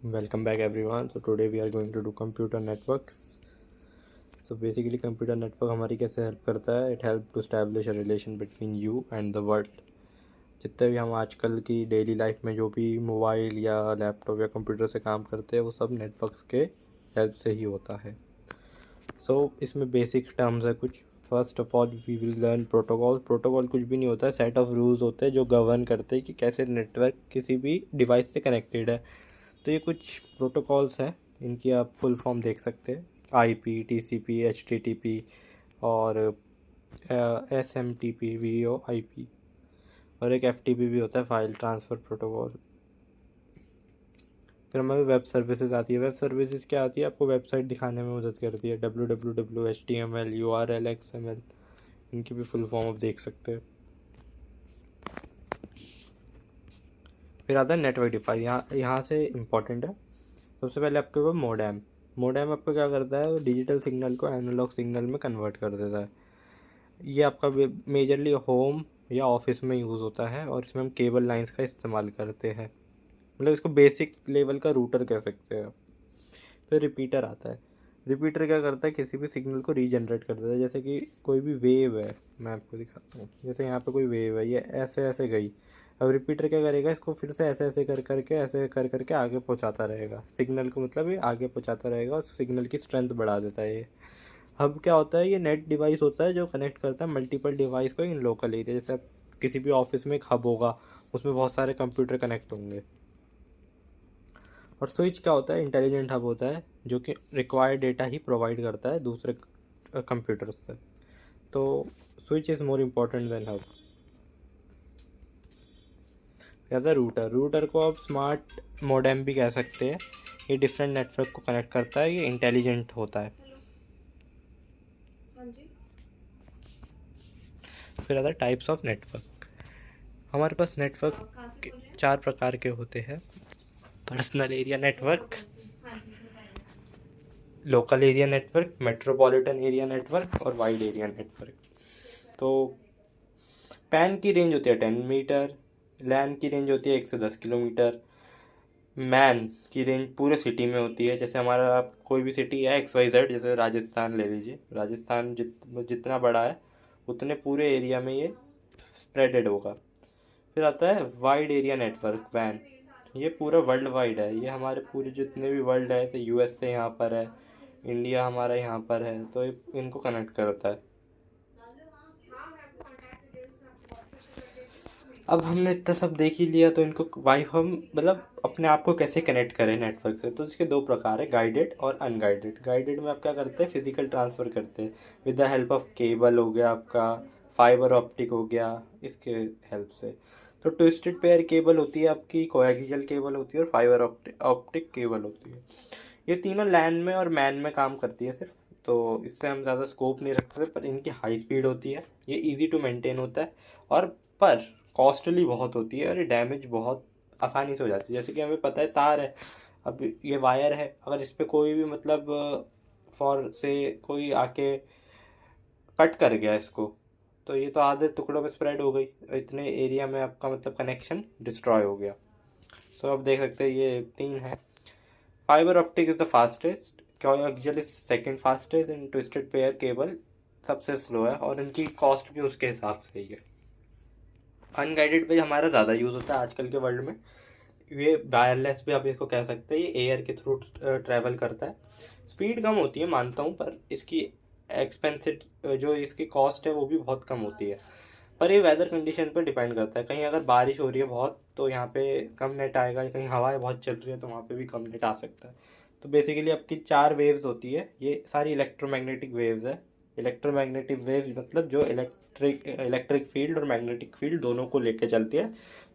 Welcome back everyone. So today we are going to do computer networks. So basically computer network हमारी कैसे help करता है? It help to establish a relation between you and the world. जितने भी हम आजकल की daily life में जो भी मोबाइल या लैपटॉप या कंप्यूटर से काम करते हैं वो सब नेटवर्क्स के हेल्प से ही होता है. सो इसमें बेसिक टर्म्स है कुछ. First of all we will learn protocol. Protocol कुछ भी नहीं होता है, सेट ऑफ रूल्स होते हैं जो गवर्न करते हैं कि कैसे नेटवर्क किसी भी डिवाइस से कनेक्टेड है. तो ये कुछ प्रोटोकॉल्स हैं, इनकी आप फुल फॉर्म देख सकते हैं. IP, TCP, HTTP और SMTP, VoIP, और एक FTP भी होता है, फाइल ट्रांसफ़र प्रोटोकॉल. फिर हमारी वेब सर्विसेज आती है. वेब सर्विसेज क्या आती है? आपको वेबसाइट दिखाने में मदद करती है. www, HTML, URL, XML, इनकी भी फुल फॉर्म आप देख सकते हैं. फिर आता है नेटवर्क डिफाइन. यहाँ से इम्पॉर्टेंट है. सबसे पहले आपके पास मोडेम. मोडेम आपका क्या करता है? डिजिटल सिग्नल को एनालॉग सिग्नल में कन्वर्ट कर देता है. ये आपका मेजरली होम या ऑफिस में यूज़ होता है और इसमें हम केबल लाइंस का इस्तेमाल करते हैं. मतलब इसको बेसिक लेवल का रूटर कह सकते हैं. फिर रिपीटर आता है. रिपीटर क्या करता है? किसी भी सिग्नल को रीजनरेट कर देता है. जैसे कि कोई भी वेव है, मैं आपको दिखाता हूँ. जैसे यहाँ पे कोई वेव है, ये ऐसे ऐसे गई. अब रिपीटर क्या करेगा? इसको फिर से ऐसे ऐसे कर करके ऐसे कर करके आगे पहुँचाता रहेगा सिग्नल को. मतलब ये आगे पहुँचाता रहेगा और सिग्नल की स्ट्रेंथ बढ़ा देता है. ये हब क्या होता है? ये नेट डिवाइस होता है जो कनेक्ट करता है मल्टीपल डिवाइस को इन लोकल एरिया. जैसे आप किसी भी ऑफिस में एक हब होगा, उसमें बहुत सारे कंप्यूटर कनेक्ट होंगे. और स्विच क्या होता है? इंटेलिजेंट हब होता है जो कि रिक्वायर्ड डेटा ही प्रोवाइड करता है दूसरे कंप्यूटर्स से. तो switch is more important then hub. या था रूटर. रूटर को आप स्मार्ट मोडेम भी कह सकते हैं. ये डिफरेंट नेटवर्क को कनेक्ट करता है. ये इंटेलिजेंट होता है. फिर आता है टाइप्स ऑफ नेटवर्क. हमारे पास नेटवर्क 4 प्रकार के होते हैं. Personal area network, local area network, metropolitan area network और वाइड एरिया नेटवर्क. तो पैन की रेंज होती है 10 मीटर. लैन की रेंज होती है 1 से 10 किलोमीटर. मैन की रेंज पूरे सिटी में होती है. जैसे हमारा आप कोई भी सिटी है XYZ, जैसे राजस्थान ले लीजिए. राजस्थान जितना बड़ा है उतने पूरे एरिया में ये स्प्रेडेड होगा. फिर आता है वाइड एरिया नेटवर्क, वैन. ये पूरा वर्ल्ड वाइड है. ये हमारे पूरे जितने भी वर्ल्ड है, जैसे USA यहाँ पर है, इंडिया हमारा यहाँ पर है, तो ये इनको कनेक्ट करता है. अब हमने इतना सब देख ही लिया, तो इनको हम मतलब अपने आप को कैसे कनेक्ट करें नेटवर्क से. तो इसके 2 प्रकार है, गाइडेड और अनगाइडेड. गाइडेड में आप क्या करते हैं? फिजिकल ट्रांसफ़र करते हैं with the help of cable हो गया आपका, फाइबर ऑप्टिक हो गया, इसके हेल्प से. तो ट्विस्टेड पेयर केबल होती है आपकी, कोएक्सियल केबल होती है और फाइबर ऑप्टिक केबल होती है. ये तीनों लैन में और मैन में काम करती है सिर्फ. तो इससे हम ज़्यादा स्कोप नहीं रख सकते, पर इनकी हाई स्पीड होती है. ये इजी टू मेंटेन होता है और पर कॉस्टली बहुत होती है और ये डैमेज बहुत आसानी से हो जाती है. जैसे कि हमें पता है तार है, अब ये वायर है, अगर इस पर कोई भी मतलब फॉर से कोई आके कट कर गया इसको, तो ये तो आधे टुकड़ों में स्प्रेड हो गई. इतने एरिया में आपका मतलब कनेक्शन डिस्ट्रॉय हो गया. सो आप देख सकते हैं ये 3 है. Fibre optic is the fastest, coaxial is second fastest, and twisted pair cable सबसे स्लो है और इनकी कॉस्ट भी उसके हिसाब से ही है. अनगाइडेड पे हमारा ज़्यादा यूज़ होता है आजकल के वर्ल्ड में. ये वायरलेस भी आप इसको कह सकते हैं. ये एयर के थ्रू ट्रैवल करता है. स्पीड कम होती है मानता हूँ, पर इसकी एक्सपेंसिव जो इसकी कॉस्ट है वो भी बहुत कम होती है. पर ये वेदर कंडीशन पर डिपेंड करता है. कहीं अगर बारिश हो रही है बहुत तो यहाँ पे कम नेट आएगा, कहीं हवाएं बहुत चल रही है तो वहाँ पे भी कम नेट आ सकता है. तो बेसिकली आपकी 4 वेव्स होती है. ये सारी इलेक्ट्रोमैग्नेटिक वेव्स है. इलेक्ट्रोमैग्नेटिक वेव्स मतलब जो इलेक्ट्रिक फील्ड और मैग्नेटिक फील्ड दोनों को लेके चलती है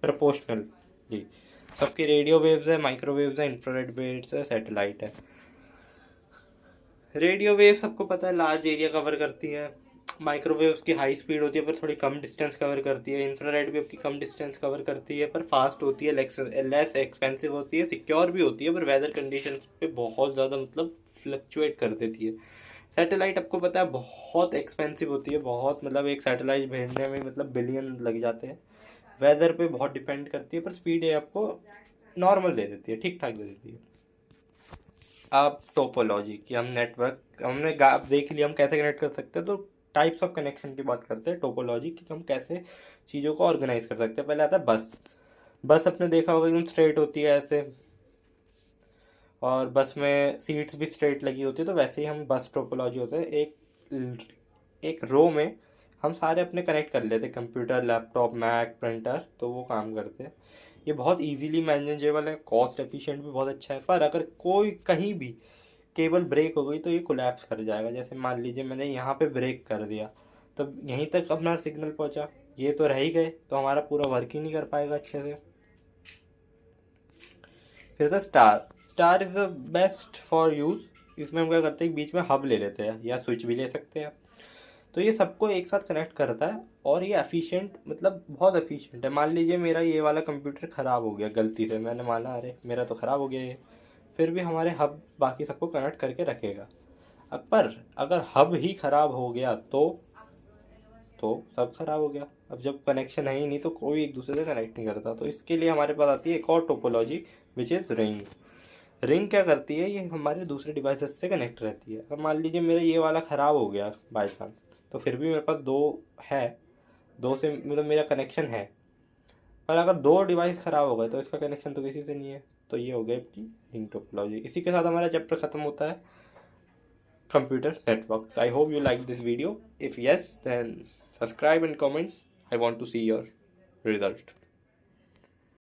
प्रपोर्शनली. सबकी रेडियो वेव्स है, माइक्रोवेव्स है, इंफ्रारेड वेव्स है, सैटेलाइट है. रेडियो वेव सबको पता है लार्ज एरिया कवर करती है. माइक्रोवेव्स की हाई स्पीड होती है पर थोड़ी कम डिस्टेंस कवर करती है. इंफ्रारेड वेव की कम डिस्टेंस कवर करती है पर फास्ट होती है, लेस एक्सपेंसिव होती है, सिक्योर भी होती है, पर वेदर कंडीशंस पे बहुत ज़्यादा मतलब फ्लक्चुएट कर देती है. सैटेलाइट आपको पता है बहुत एक्सपेंसिव होती है, बहुत मतलब एक सैटेलाइट भेजने में मतलब बिलियन लग जाते हैं. वेदर पे बहुत डिपेंड करती है, पर स्पीड ये आपको नॉर्मल दे देती है, ठीक ठाक दे देती है. अब टोपोलॉजी कि हम नेटवर्क हमने आप देख लिया हम कैसे कनेक्ट कर सकते हैं, तो टाइप्स ऑफ कनेक्शन की बात करते हैं टोपोलॉजी कि हम कैसे चीज़ों को ऑर्गेनाइज कर सकते हैं। पहले आता है बस। बस आपने देखा होगा एकदम स्ट्रेट होती है ऐसे, और बस में सीट्स भी स्ट्रेट लगी होती है, तो वैसे ही हम बस टोपोलॉजी होता है, एक रो में हम सारे अपने कनेक्ट कर लेते हैं, कंप्यूटर, लैपटॉप, मैक, प्रिंटर, तो वो काम करते हैं। ये बहुत इजीली मैनेजेबल है, कॉस्ट एफिशिएंट भी बहुत अच्छा है। पर अगर कोई कहीं भी केबल ब्रेक हो गई तो ये कोलैप्स कर जाएगा। जैसे मान लीजिए मैंने यहाँ पे ब्रेक कर दिया, तो यहीं तक अपना सिग्नल पहुँचा, ये तो रह ही गए, तो हमारा पूरा वर्क ही नहीं कर पाएगा अच्छे से। फिर था star. Star is the best for use. इसमें हम क्या करते हैं, बीच में हब ले लेते हैं या स्विच भी ले सकते हैं, तो ये सबको एक साथ कनेक्ट करता है। और ये एफिशिएंट, मतलब बहुत एफिशिएंट है। मान लीजिए मेरा ये वाला कंप्यूटर ख़राब हो गया गलती से, मैंने माना अरे मेरा तो ख़राब हो गया ये, फिर भी हमारे हब बाकी सबको कनेक्ट करके रखेगा। पर अगर हब ही ख़राब हो गया तो सब खराब हो गया। अब जब कनेक्शन है ही नहीं तो कोई एक दूसरे से कनेक्ट नहीं करता। तो इसके लिए हमारे पास आती है एक और topology, which is ring. Ring क्या करती है, ये हमारे दूसरे डिवाइसेस से कनेक्ट रहती है। अब मान लीजिए मेरा ये वाला ख़राब हो गया बाई चांस, तो फिर भी मेरे पास दो है, दो से मतलब मेरा कनेक्शन है। पर अगर दो डिवाइस ख़राब हो गए तो इसका कनेक्शन तो किसी से नहीं है। तो ये हो गया आपकी रिंग टोपोलॉजी। इसी के साथ हमारा चैप्टर ख़त्म होता है, computer networks. I hope you liked this video. If yes, then subscribe and comment. I want to see your result.